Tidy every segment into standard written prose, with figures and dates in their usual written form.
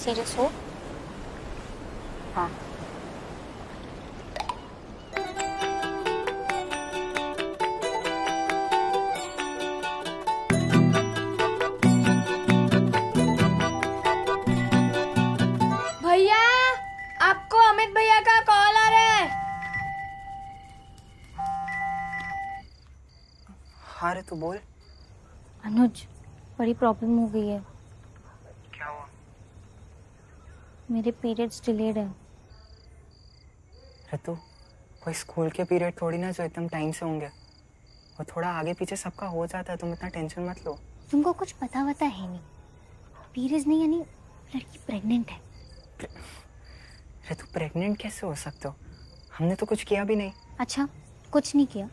Serious हो? हाँ। भैया, आपको अमित भैया का कॉल आ रहा है। हाँ रे, तू बोल। अनुज, बड़ी प्रॉब्लम हो गई है। क्या हुआ? मेरे पीरियड्स डिलेड है। ऋतु, कोई स्कूल के पीरियड थोड़ी ना जो एकदम टाइम से होंगे। वो थोड़ा आगे पीछे सबका हो जाता है, तुम इतना टेंशन मत लो। तुमको कुछ पता वता है नहीं। पीरियड्स नहीं यानी लड़की प्रेग्नेंट है। ऋतु, प्रेग्नेंट कैसे हो सकते हो? हमने तो कुछ किया भी नहीं। अच्छा, कुछ नहीं किया?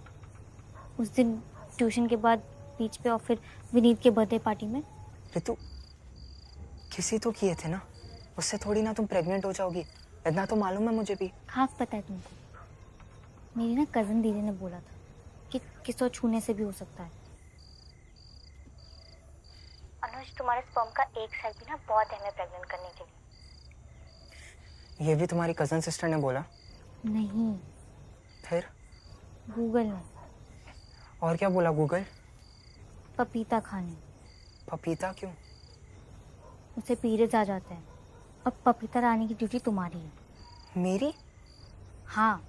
उस दिन ट्यूशन के बाद बीच पे और फिर विनीत के बर्थडे पार्टी में। ऋतु, किसी तो किए थे ना, उससे थोड़ी ना तुम प्रेग्नेंट हो जाओगी। इतना तो मालूम है मुझे भी। खाक पता है तुमको? मेरी ना कजन दीदी ने बोला था कि किसी और छूने से भी हो सकता है। अनुज, तुम्हारे स्पर्म का एक सेल भी ना बहुत है हमें प्रेग्नेंट करने के लिए। ये भी तुम्हारी कजन सिस्टर ने बोला? नहीं, फिर? गूगल ने। और क्या बोला गूगल? पपीता खाने। पपीता क्यों? उसे पीरियड्स आ जाते हैं। अब पपीता लाने की ड्यूटी तुम्हारी है। मेरी? हाँ।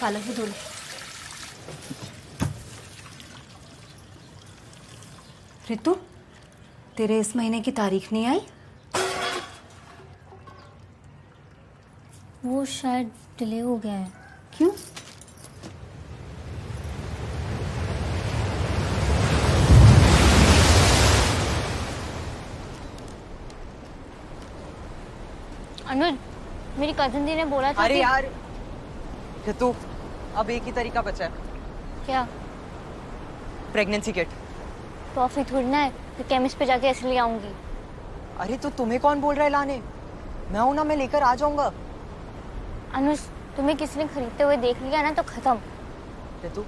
काला भी धो लो। रितु, तेरे इस महीने की तारीख नहीं आई? वो शायद डिले हो गया है। क्यों? अनुज, मेरी कजन दी ने बोला था अरे कि... यार ऋतु, अब एक ही तरीका बचा है। क्या? Pregnancy kit. टॉफी थोड़ी ना है तो केमिस्ट पे जाके ऐसे ले आऊंगी। अरे तो तुम्हें कौन बोल रहा है लाने? मैं हूं ना, मैं लेकर आ जाऊंगा। अनुज, तुम्हें किसी ने खरीदते हुए देख लिया ना तो खत्म। ऋतु,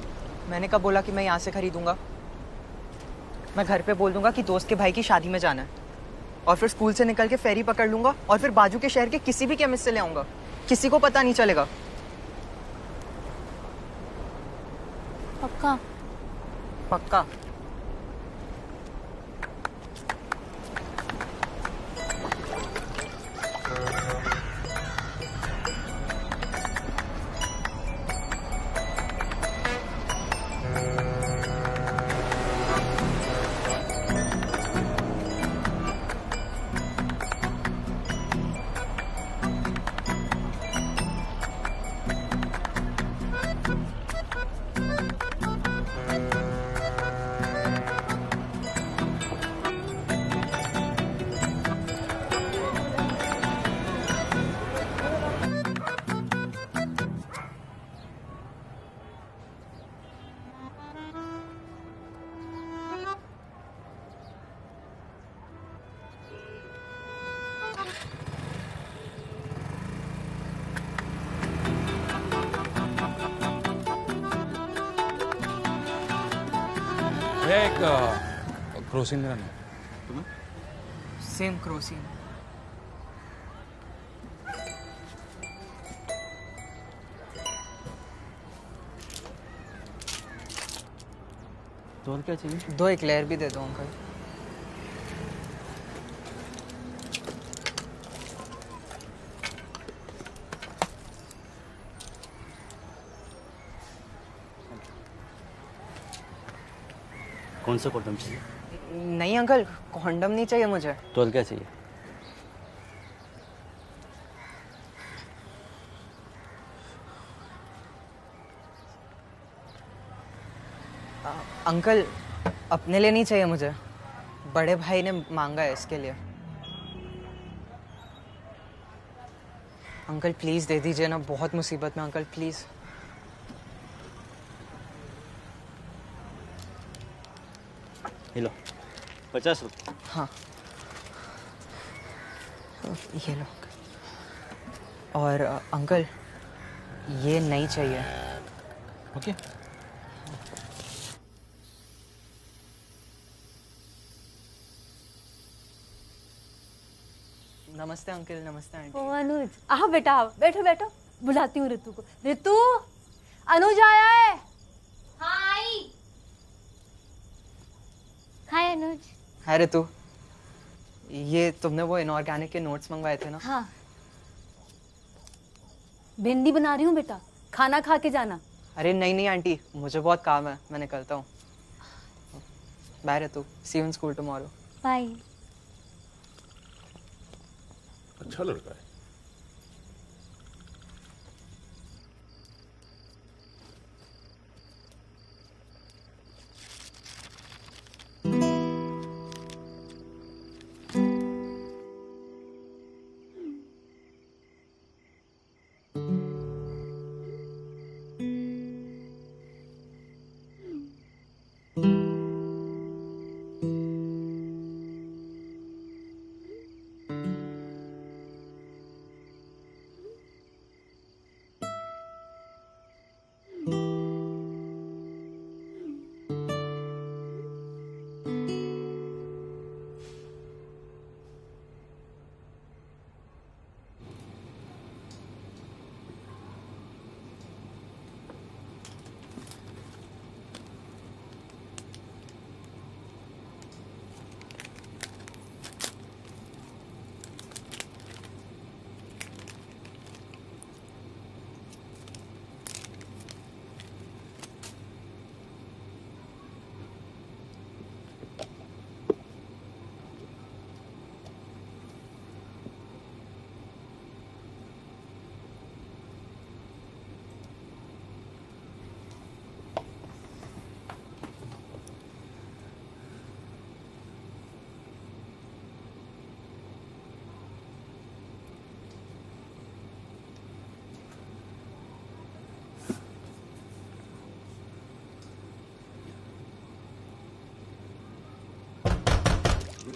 मैंने कब बोला कि मैं यहाँ से खरीदूंगा? मैं घर पे बोल दूंगा कि दोस्त के भाई की शादी में जाना है, और फिर स्कूल से निकल के फेरी पकड़ लूंगा और फिर बाजू के शहर के किसी भी केमिस्ट से ले आऊंगा। किसी को पता नहीं चलेगा। पक्का? पक्का। एक क्रोसिन देना ना। Same Crocin. तो और क्या चाहिए? 2 एक्लेयर भी दे दो अंकल। कौन सा कॉन्डम चाहिए? नहीं अंकल, कॉन्डम नहीं चाहिए मुझे। तो और क्या चाहिए? अंकल अपने लिए नहीं चाहिए मुझे, बड़े भाई ने मांगा है इसके लिए। अंकल प्लीज दे दीजिए ना, बहुत मुसीबत में अंकल, प्लीज। ये लो 50 रुपये। हाँ ये लो। और अंकल ये नहीं चाहिए। ओके। नमस्ते अंकल। नमस्ते आंटी। ओ अनुज, आओ बेटा आओ, बैठो बैठो, बुलाती हूँ ऋतु को। ऋतु, अनुज आया है। हाय हाय अनुज। हाय ऋतु, ये तुमने वो इनऑर्गेनिक के नोट्स मंगवाए थे ना? हाँ, भिंडी बना रही हूँ बेटा, खाना खा के जाना। अरे नहीं नहीं आंटी, मुझे बहुत काम है, मैं निकलता हूँ। Bye Ritu, see you in school tomorrow. Bye. अच्छा लड़का है।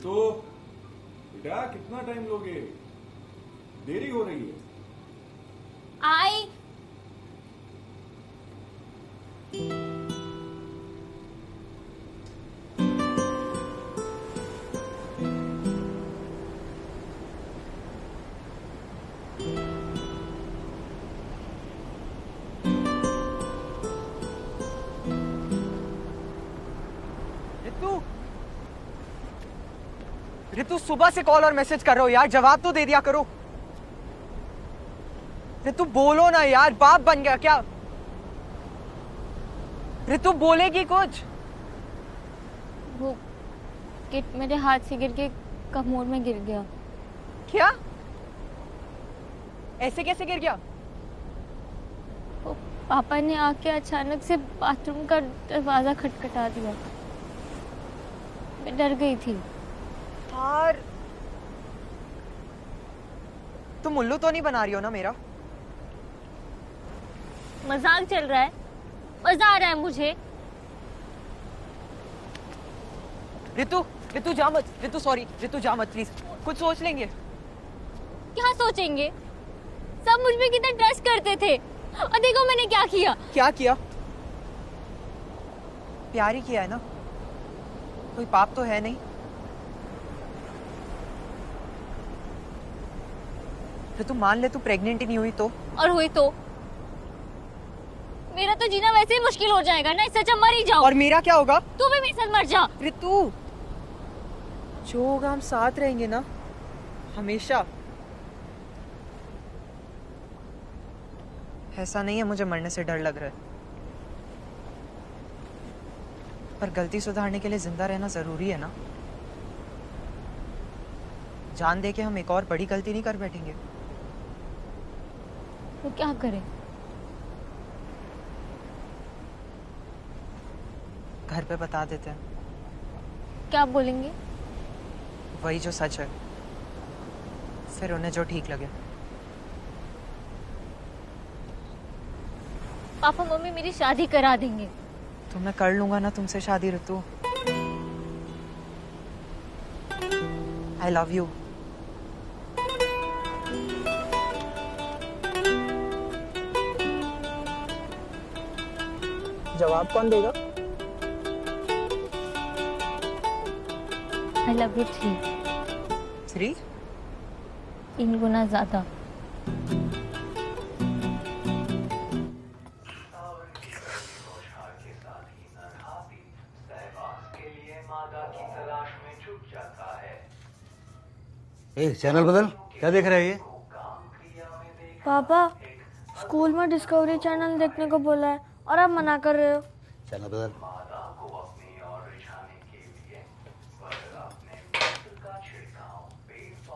तो बेटा कितना टाइम लोगे? देरी हो रही है। आई। ऋतु, ऋतु सुबह से कॉल और मैसेज कर रहे हो यार, जवाब तो दे दिया करो। ऋतु बोलो ना यार, बाप बन गया क्या? ऋतु बोलेगी कुछ? वो किट मेरे हाथ से गिर के कमोड में गिर गया। क्या? ऐसे कैसे गिर गया? वो पापा ने आके अचानक से बाथरूम का दरवाजा खटखटा दिया। मैं डर गई थी। यार तुम उल्लू तो नहीं बना रही हो ना मेरा? मजाक चल रहा है? मजा आ रहा है मुझे। ऋतु, ऋतु जा मत। ऋतु सॉरी, ऋतु जा मत प्लीज, कुछ सोच लेंगे। क्या सोचेंगे? सब मुझ में कितना ट्रस्ट करते थे, और देखो मैंने क्या किया। क्या किया? प्यार ही किया है ना, कोई पाप तो है नहीं। ऋतु मान ले तू प्रेग्नेंट ही नहीं हुई तो? और हुई तो मेरा तो जीना वैसे ही मुश्किल हो जाएगा ना, इससे अच्छा मर ही जाओ। और मेरा क्या होगा? तू भी मेरे साथ मर जा। ऋतु जो होगा हम साथ रहेंगे ना, हमेशा। ऐसा नहीं है मुझे मरने से डर लग रहा है। पर गलती सुधारने के लिए जिंदा रहना जरूरी है ना। जान दे के हम एक और बड़ी गलती नहीं कर बैठेंगे। तो क्या करें? घर पे बता देते हैं, क्या बोलेंगे? वही जो सच है, फिर उन्हें जो ठीक लगे। पापा मम्मी मेरी शादी करा देंगे। तो मैं कर लूंगा ना तुमसे शादी ऋतु। I love you. जवाब कौन देगा? I love you 3? 3 गुना ज्यादा। ए, चैनल बदल। क्या देख रहा है ये? पापा स्कूल में डिस्कवरी चैनल देखने को बोला है और आप मना कर रहे हो। चैनल बदल।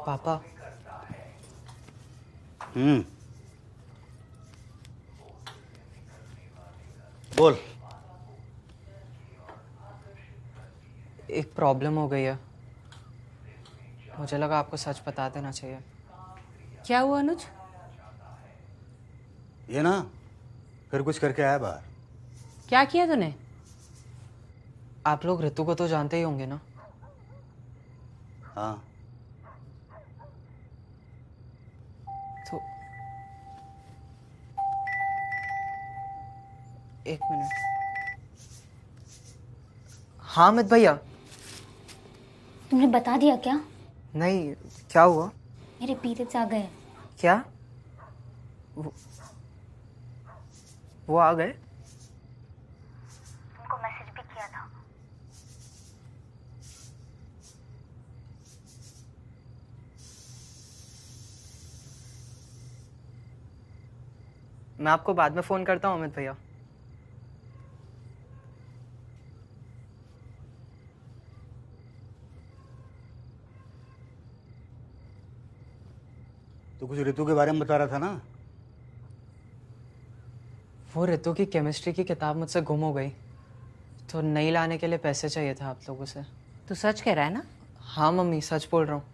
पापा बोल। एक प्रॉब्लम हो गई है, मुझे लगा आपको सच बता देना चाहिए। क्या हुआ अनुज? ये ना फिर कुछ करके आया बाहर। क्या किया तूने? आप लोग ऋतु को तो जानते ही होंगे ना। हाँ, तो एक मिनट। हाँ अमित भैया। तुमने बता दिया क्या? नहीं, क्या हुआ? मेरे पीरियड्स आ गए। क्या? वो आ गए? उनको मैसेज भी किया था। मैं आपको बाद में फोन करता हूँ अमित भैया। तो कुछ ऋतु के बारे में बता रहा था ना। वो ऋतु की केमिस्ट्री की किताब मुझसे गुम हो गई, तो नई लाने के लिए पैसे चाहिए था आप लोगों से। तू सच कह रहा है ना? हाँ मम्मी, सच बोल रहा हूँ।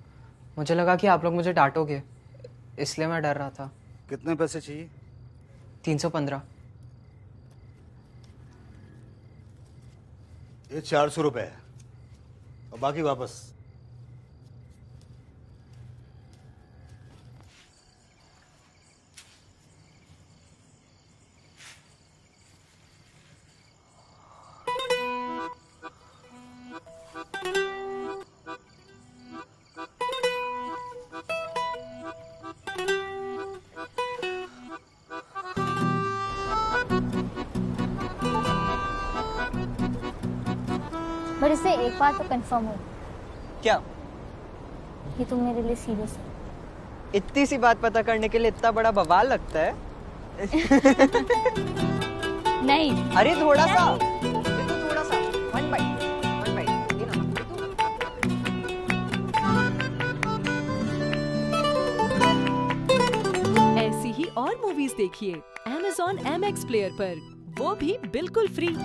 मुझे लगा कि आप लोग मुझे डांटोगे, इसलिए मैं डर रहा था। कितने पैसे चाहिए? 315। ये 400 रुपए है और बाकी वापस। पर इससे एक बात तो कंफर्म हो, क्या? कि तुम मेरे लिए सीरियस हो। इतनी सी बात पता करने के लिए इतना बड़ा बवाल लगता है? नहीं। अरे थोड़ा सा, ऋतु थोड़ा सा। वन बाइट, ये ना, ऋतु। ऐसी ही और मूवीज देखिए Amazon MX प्लेयर पर, वो भी बिल्कुल फ्री।